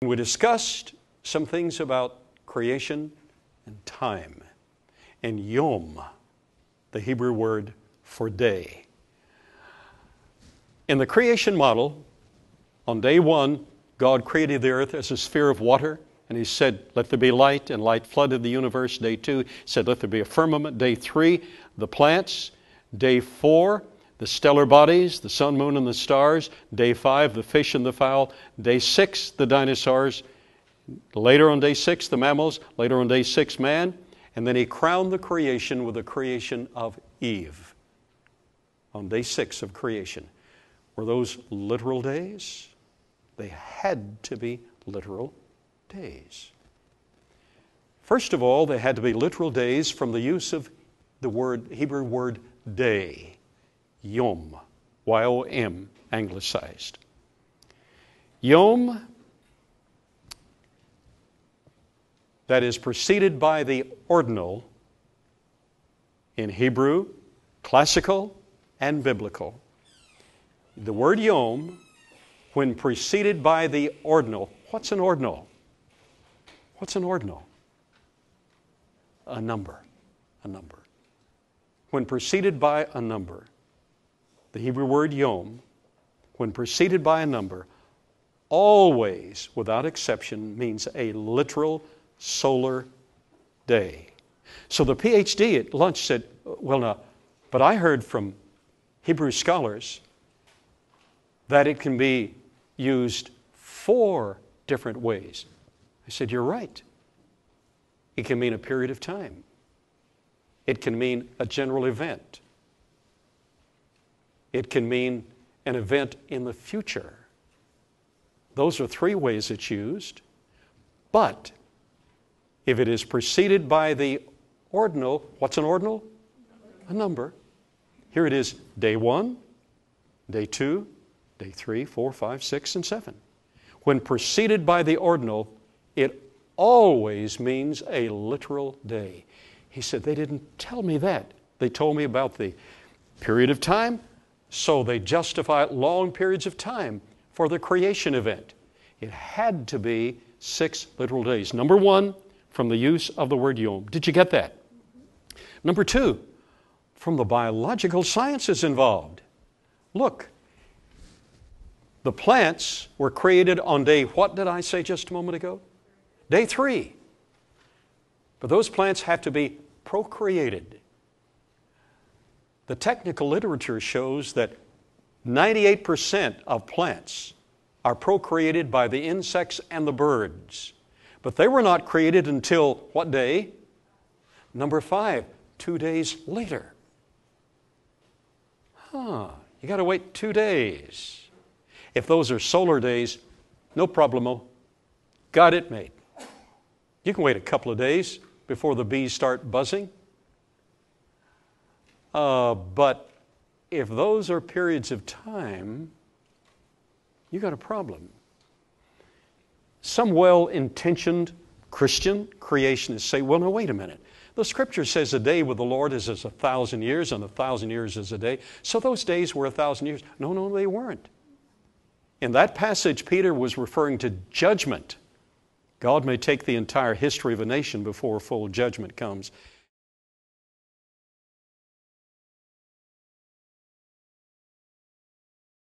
We discussed some things about creation and time, and yom, the Hebrew word for day. In the creation model, on day one, God created the earth as a sphere of water, and He said, let there be light, and light flooded the universe. Day 2, He said, let there be a firmament. Day 3, the plants. Day 4, the stellar bodies, the sun, moon, and the stars. Day 5, the fish and the fowl. Day 6, the dinosaurs. Later on day 6, the mammals. Later on day 6, man. And then He crowned the creation with the creation of Eve. On day 6 of creation. Were those literal days? They had to be literal days. First of all, they had to be literal days from the use of the Hebrew word day. Yom. Y-O-M, anglicized. Yom, that is preceded by the ordinal in Hebrew, classical, and biblical. The word yom, when preceded by the ordinal. What's an ordinal? What's an ordinal? A number. A number. When preceded by a number, the Hebrew word yom, when preceded by a number, always, without exception, means a literal solar day. So the PhD at lunch said, well, now, but I heard from Hebrew scholars that it can be used 4 different ways. I said, you're right. It can mean a period of time. It can mean a general event. It can mean an event in the future. Those are 3 ways it's used. But if it is preceded by the ordinal, what's an ordinal? A number. Here it is, day 1, day 2, day 3, 4, 5, 6, and 7. When preceded by the ordinal, it always means a literal day. He said, they didn't tell me that. They told me about the period of time, so they justify long periods of time for the creation event. It had to be 6 literal days. Number 1, from the use of the word yom. Did you get that? Number 2, from the biological sciences involved. Look, the plants were created on day, what did I say just a moment ago? Day 3. But those plants have to be procreated. The technical literature shows that 98% of plants are procreated by the insects and the birds. But they were not created until what day? Number 5, 2 days later. You got to wait 2 days. If those are solar days, no problemo. Got it made. You can wait a couple of days before the bees start buzzing. But if those are periods of time, you got a problem. Some well-intentioned Christian creationists say, well, now wait a minute. The Scripture says a day with the Lord is as 1,000 years, and 1,000 years is a day. So those days were 1,000 years. No, they weren't. In that passage, Peter was referring to judgment. God may take the entire history of a nation before full judgment comes.